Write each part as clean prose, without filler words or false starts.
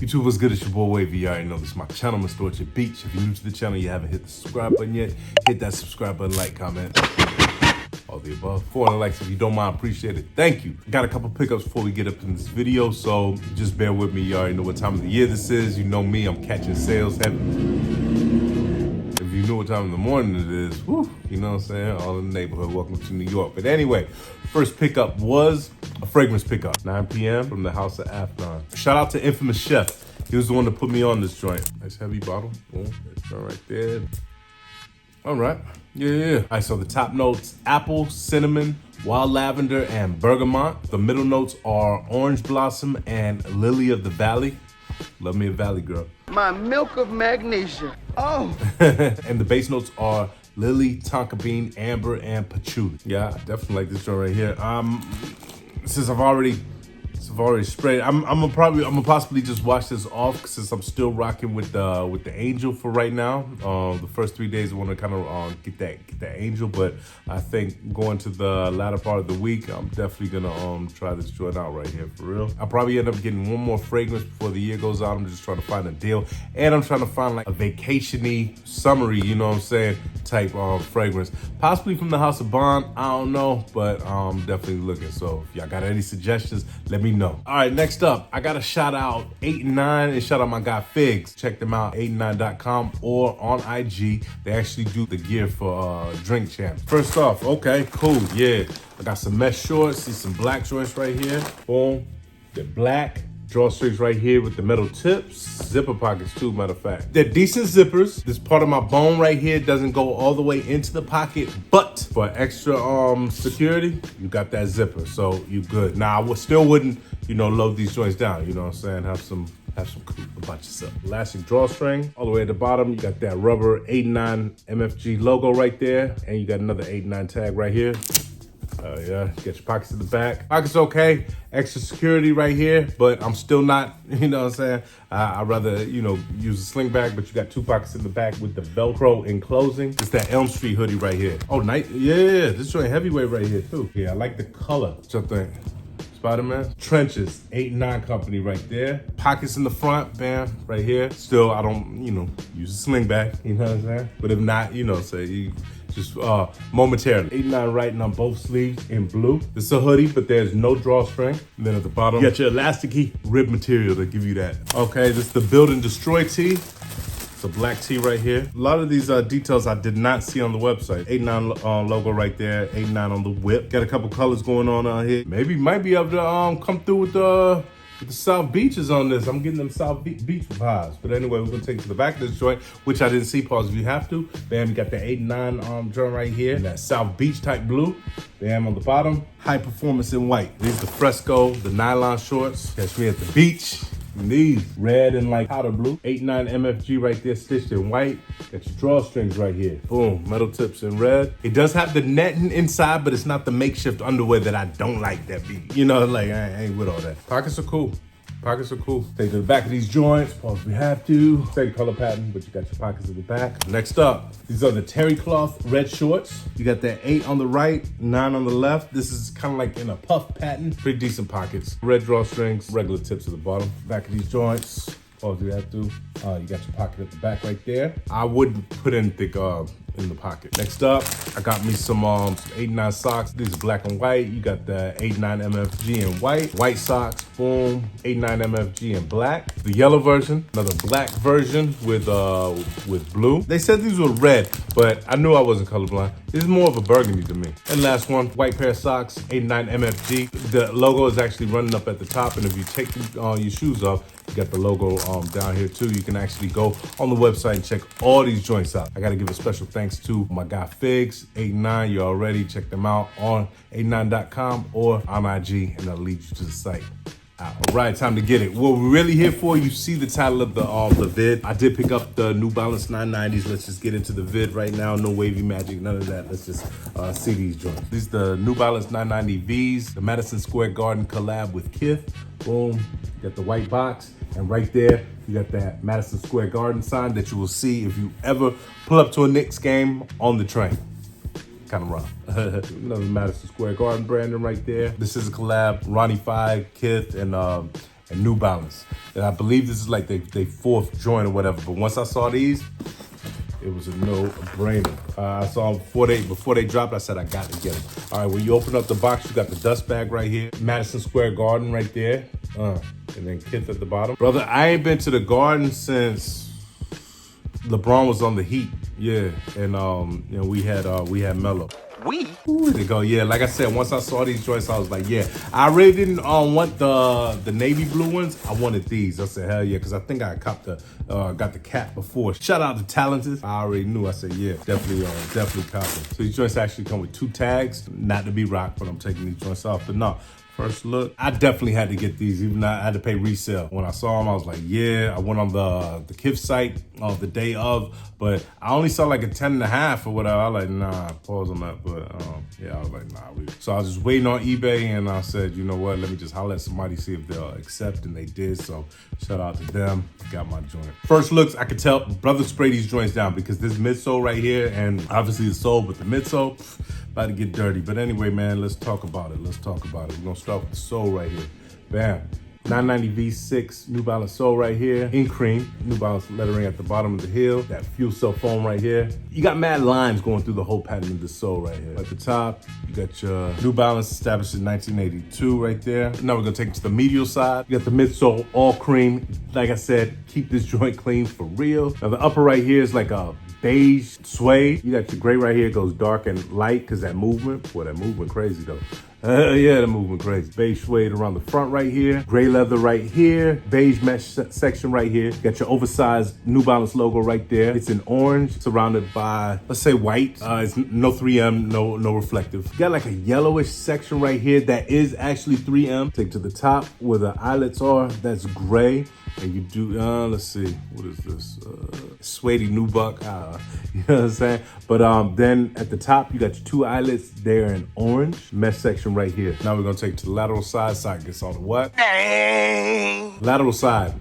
YouTube, what's good? It's your boy Wavy. You already know this is my channel, Mr. Orchard Beach. If you're new to the channel, you haven't hit the subscribe button yet, hit that subscribe button, like, comment, all the above. 400 likes if you don't mind, appreciate it. Thank you. Got a couple pickups before we get up in this video, so just bear with me. You already know what time of the year this is. You know me, I'm catching sales heavy. If you know what time in the morning it is, whew, you know what I'm saying? All in the neighborhood, welcome to New York. But anyway, first pickup was a fragrance pickup, 9 p.m. from the house of Afnan. Shout out to Infamous Chef. He was the one to put me on this joint. Nice heavy bottle. Boom, that joint right there. All right, yeah. All right, so the top notes, apple, cinnamon, wild lavender, and bergamot. The middle notes are orange blossom and lily of the valley. Love me a valley girl. My milk of magnesia. Oh. And the base notes are lily, tonka bean, amber, and patchouli. Yeah, I definitely like this joint right here. Since I've already sprayed, I'm gonna possibly just wash this off since I'm still rocking with the angel for right now. The first 3 days I want to kind of get that angel, but I think going to the latter part of the week, I'm definitely gonna try this joint out right here for real. I'll probably end up getting one more fragrance before the year goes out. I'm just trying to find a deal, and I'm trying to find like a vacation-y, summery, you know what I'm saying, type fragrance, possibly from the House of Bond. I don't know, but I'm definitely looking. So if y'all got any suggestions, let me know. All right, next up, I gotta shout out 8 and 9 and shout out my guy Figs. Check them out, 8and9.com or on IG. They actually do the gear for Drink Champs. First off, okay, cool, yeah. I got some mesh shorts, see some black joints right here. Boom, they're black. Drawstrings right here with the metal tips. Zipper pockets too, matter of fact. They're decent zippers. This part of my bone right here doesn't go all the way into the pocket, but for extra security, you got that zipper, so you good. Now, I still wouldn't, load these joints down, you know what I'm saying? Have some cool about yourself. Elastic drawstring, all the way at the bottom, you got that rubber 8 and 9 MFG logo right there, and you got another 8 and 9 tag right here. Yeah, get your pockets in the back. Pockets okay, extra security right here, but I'm still not, you know what I'm saying? I'd rather, use a sling bag, but you got 2 pockets in the back with the Velcro enclosing. It's that Elm Street hoodie right here. Oh, nice, yeah, this joint heavyweight right here too. Yeah, I like the color. What you think? Spider-Man. Trenches, 8 and 9 company right there. Pockets in the front, bam, right here. Still, I don't, use a sling bag, you know what I'm saying? But if not, say you just momentarily. 8 and 9 writing on both sleeves in blue. This is a hoodie, but there's no drawstring. And then at the bottom, you got your elasticy rib material to give you that. Okay, this is the Build and Destroy tee. It's a black tee right here. A lot of these details I did not see on the website. 8 and 9 logo right there, 8 and 9 on the whip. Got a couple colors going on here. Maybe might be able to come through with the South Beaches on this. I'm getting them South Beach vibes. But anyway, we're gonna take it to the back of this joint, which I didn't see, pause if you have to. Bam, you got the 8 and 9 joint right here. And that South Beach type blue. Bam, on the bottom. High performance in white. These the Fresco, the nylon shorts. Catch me at the beach. And these red and like powder blue. 8 and 9 MFG right there, stitched in white. Got your drawstrings right here. Boom, metal tips in red. It does have the netting inside, but it's not the makeshift underwear that I don't like that be. Like I ain't with all that. Pockets are cool. Pockets are cool. Take to the back of these joints, pause if we have to. Same color pattern, but you got your pockets in the back. Next up, these are the terry cloth red shorts. You got that 8 on the right, 9 on the left. This is kind of like in a puff pattern. Pretty decent pockets. Red drawstrings, regular tips at the bottom. Back of these joints, pause if you have to. You got your pocket at the back right there. I wouldn't put anything in the pocket. Next up, I got me some 8 and 9 socks. These are black and white. You got the 8 and 9 MFG in white. White socks, boom. 8 and 9 MFG in black. The yellow version, another black version with blue. They said these were red, but I knew I wasn't colorblind. This is more of a burgundy to me. And last one, white pair of socks, 8 and 9 MFG. The logo is actually running up at the top, and if you take your shoes off, you got the logo down here too. You can actually go on the website and check all these joints out. I gotta give a special thanks to my guy Figs, 8 and 9. You already check them out on 8and9.com or on IG, and that'll lead you to the site. All right, time to get it. What we're really here for, you see the title of the vid. I did pick up the New Balance 990s. Let's just get into the vid right now. No wavy magic, none of that. Let's just see these joints. These are the New Balance 990 Vs, the Madison Square Garden collab with KITH. Boom, you got the white box. And right there, you got that Madison Square Garden sign that you will see if you ever pull up to a Knicks game on the train. Kind of rough. Another Madison Square Garden branding right there. This is a collab, Ronnie 5, KITH, and and New Balance. And I believe this is like they fourth joint or whatever. But once I saw these, it was a no-brainer. I saw them before they dropped. I said I got to get them. All right, when you open up the box, you got the dust bag right here, Madison Square Garden right there, and then KITH at the bottom. Brother, I ain't been to the Garden since LeBron was on the Heat. Yeah, and you know, we had Melo. Ooh, they go, yeah. Like I said, once I saw these joints, I was like, yeah. I really didn't want the navy blue ones. I wanted these. I said, hell yeah, because I think I got the cap before. Shout out to Talented. I already knew. I said, yeah, definitely cop them. So these joints actually come with 2 tags, not to be rocked, but I'm taking these joints off. But no. First look, I definitely had to get these, even though I had to pay resale. When I saw them, I was like, yeah. I went on the KITH site the day of, but I only saw like a 10.5 or whatever. I was like, nah, pause on that. But yeah, I was like, nah. So I was just waiting on eBay, and I said, you know what? Let me just holler at somebody, see if they'll accept, and they did. So shout out to them. Got my joint. First looks, I could tell brother spray these joints down because this midsole right here, and obviously the sole, but the midsole, about to get dirty. But anyway, man, let's talk about it. We're gonna start with the sole right here. Bam. 990 V6 New Balance sole right here in cream. New Balance lettering at the bottom of the heel. That fuel cell foam right here. You got mad lines going through the whole pattern of the sole right here. At the top, you got your New Balance established in 1982 right there. Now we're gonna take it to the medial side. You got the midsole all cream. Like I said, keep this joint clean for real. Now the upper right here is like a beige suede. You got your gray right here, it goes dark and light because that movement. Boy, that movement crazy though. Yeah, the movement crazy. Beige suede around the front right here. Gray leather right here. Beige mesh section right here. Got your oversized New Balance logo right there. It's in orange, surrounded by, let's say white. It's no 3M, no reflective. You got like a yellowish section right here that is actually 3M. Take to the top where the eyelets are. That's gray. And you do, let's see, what is this? Suede nubuck, you know what I'm saying? But then at the top, you got your 2 eyelets there in orange, mesh section right here. Now we're gonna take to the lateral side, side gets all the what? Lateral side,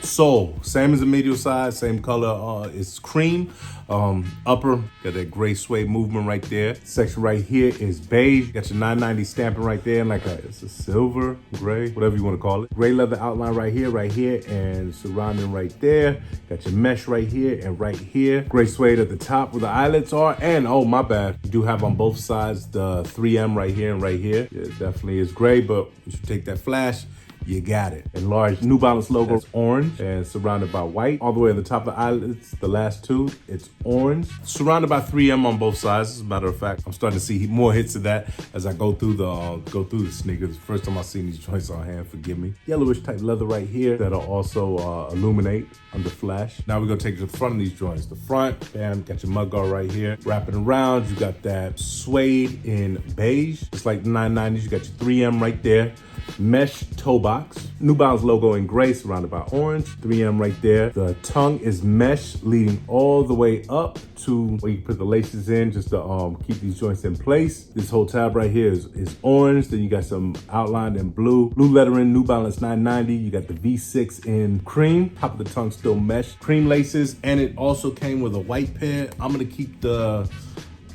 sole, same as the medial side, same color, it's cream. Upper, got that gray suede movement right there. Section right here is beige. Got your 990 stamping right there, and like it's a silver, gray, whatever you want to call it. Gray leather outline right here, and surrounding right there. Got your mesh right here and right here. Gray suede at the top where the eyelets are, and oh my bad, you do have on both sides the 3M right here and right here. Yeah, it definitely is gray, but you should take that flash. You got it. Enlarged New Balance logo is orange and surrounded by white. All the way at the top of the eyelets, the last 2, it's orange. Surrounded by 3M on both sides. As a matter of fact, I'm starting to see more hits of that as I go through the sneakers. First time I've seen these joints on hand, forgive me. Yellowish type leather right here that'll also illuminate under flash. Now we're gonna take to the front of these joints. The front, bam, got your mudguard right here. Wrapping around, you got that suede in beige. It's like the 990s, you got your 3M right there. Mesh toe box. New Balance logo in gray surrounded by orange. 3M right there. The tongue is mesh leading all the way up to where you put the laces in just to keep these joints in place. This whole tab right here is orange. Then you got some outlined in blue. Blue lettering, New Balance 990. You got the V6 in cream. Top of the tongue still mesh. Cream laces. And it also came with a white pair. I'm gonna keep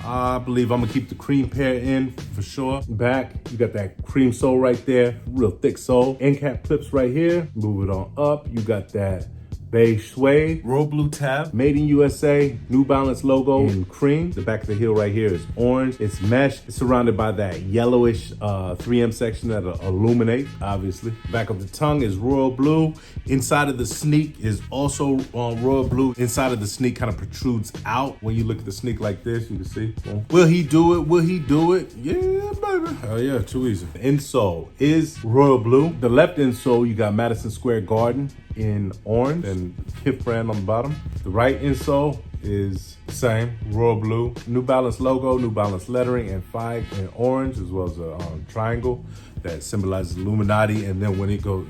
I believe I'm gonna keep the cream pair in for sure. Back, you got that cream sole right there, real thick sole. End cap clips right here. Move it on up. You got that beige suede, royal blue tab, made in USA, New Balance logo in cream. The back of the heel right here is orange. It's mesh. It's surrounded by that yellowish 3M section that'll illuminate, obviously. Back of the tongue is royal blue. Inside of the sneak is also royal blue. Inside of the sneak kind of protrudes out. When you look at the sneak like this, you can see. Will he do it? Will he do it? Yeah, baby. Oh yeah, too easy. The insole is royal blue. The left insole, you got Madison Square Garden in orange and KITH brand on the bottom. The right insole is the same, royal blue. New Balance logo, New Balance lettering, and flag in orange, as well as a triangle that symbolizes Illuminati. And then when it goes,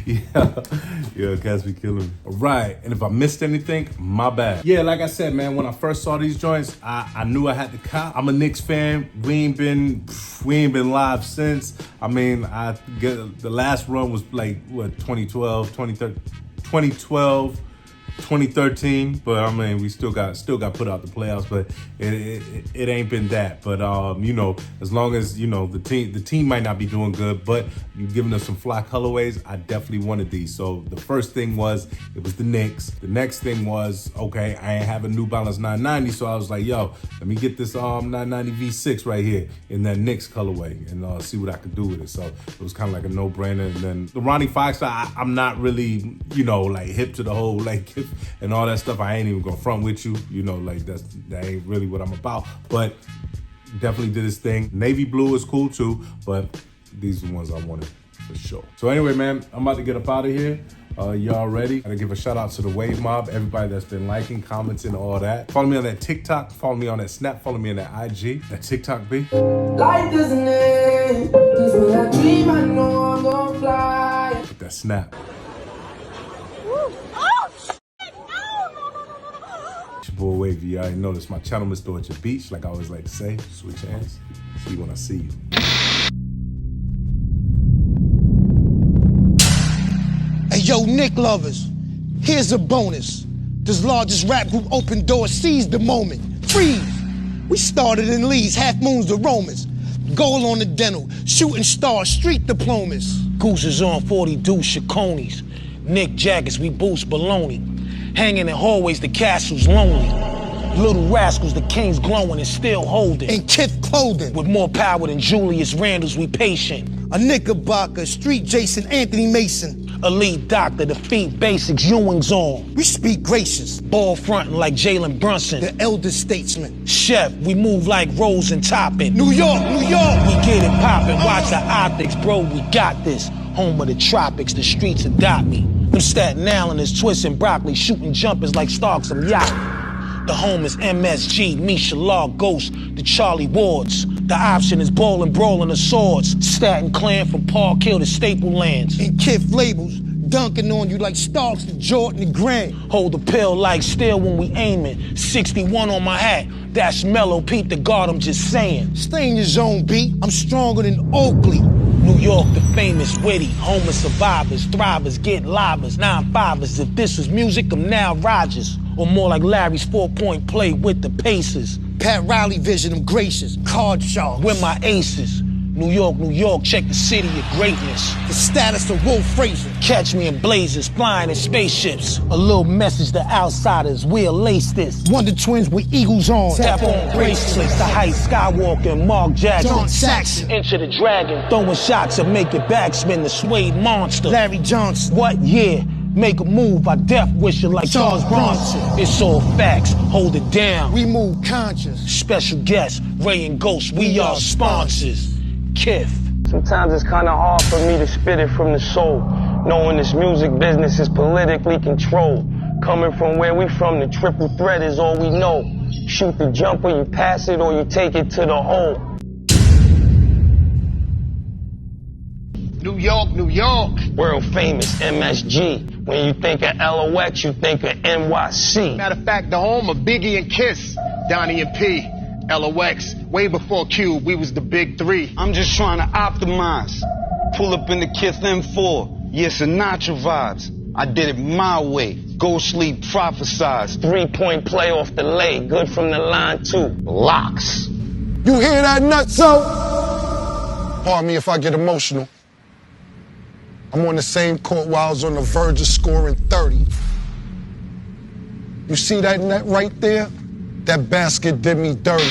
yeah, guys be killing me. All right, and if I missed anything, my bad. Yeah, like I said, man, when I first saw these joints, I knew I had to cop. I'm a Knicks fan. We ain't been live since. I mean, the last run was like, what, 2012, 2013, but I mean, we still got put out the playoffs, but it ain't been that. But you know, as long as, you know, the team might not be doing good, but you giving us some fly colorways, I definitely wanted these. So the first thing was, it was the Knicks. The next thing was, okay, I ain't have a New Balance 990, so I was like, yo, let me get this 990 V6 right here in that Knicks colorway and see what I could do with it. So it was kind of like a no-brainer. And then the Ronnie Fox, I'm not really, you know, like hip to the whole like KITH and all that stuff. I ain't even gonna front with you, you know, like that ain't really what I'm about. But definitely did his thing. Navy blue is cool too, but these are the ones I wanted for sure. So anyway, man, I'm about to get up out of here. Y'all ready? Gotta give a shout out to the Wave Mob, everybody that's been liking, commenting, all that. Follow me on that TikTok, follow me on that Snap, follow me on that IG, that TikTok B. Life doesn't end, 'cause when I dream, I know I'm gonna fly. With that Snap. It's your boy Wavy, you already know this. My channel, Mr. Orchard Beach, like I always like to say, switch hands, see you when I see you. Hey, yo, Nick lovers, here's a bonus. This largest rap group open doors, seize the moment. Freeze! We started in Leeds, half moons the Romans. Goal on the dental, shooting stars, street diplomas. Gooses on 40 deuce Chaconis. Nick jackets, we boost baloney. Hanging in hallways, the castle's lonely. Little rascals, the king's glowing and still holding. In KITH clothing. With more power than Julius Randle's, we patient. A Knickerbocker, street Jason, Anthony Mason. Elite doctor, the feet basics, Ewing's on. We speak gracious. Ball frontin' like Jalen Brunson. The elder statesman. Chef, we move like Rose and Toppin'. New York, New York. We get it poppin', watch the optics, bro, we got this. Home of the tropics, the streets adopt me. Them Staten Islanders twisting broccoli, shooting jumpers like Starks, I'm yachting. The home is MSG, Misha Law, Ghost, the Charlie Wards. The option is brawling the swords. Staten Clan from Park Hill to Staple Lands. And KITH labels, dunking on you like Starks to Jordan and Grant. Hold the pill like steel when we aiming. 61 on my hat, that's mellow, Pete the guard, I'm just saying. Stay in your zone, B, I'm stronger than Oakley. New York, the famous, witty, homeless survivors, thrivers, get livers, 9-5ers. If this was music, I'm now Rogers. Or more like Larry's 4-point play with the Pacers. Pat Riley vision, I'm gracious. Card sharks. With my aces. New York, check the city of greatness. The status of Wolf Frazier. Catch me in blazers, flying in spaceships. A little message to outsiders, we'll lace this. Wonder Twins with eagles on. Tap on bracelets. The Height Skywalker and Mark Jackson. John Saxon. Enter the Dragon. Throwing shots and make it backspin. The Suede Monster. Larry Johnson. What? Yeah. Make a move, I death wish it like Charles Bronson. It's all facts, hold it down. We move conscious. Special guests, Ray and Ghost, we are sponsors. KITH. Sometimes it's kind of hard for me to spit it from the soul, knowing this music business is politically controlled. Coming from where we from, the triple threat is all we know. Shoot the jumper, you pass it, or you take it to the hole. New York. World famous MSG. When you think of LOX, you think of NYC. Matter of fact, the home of Biggie and KISS, Donnie and P, LOX. Way before Cube, we was the big three. I'm just trying to optimize. Pull up in the KITH M4. Yeah, Sinatra vibes. I did it my way. Go sleep, prophesize. 3-point play off the lay. Good from the line, too. Locks. You hear that, nutso? Pardon me if I get emotional. I'm on the same court while I was on the verge of scoring 30. You see that net right there? That basket did me dirty.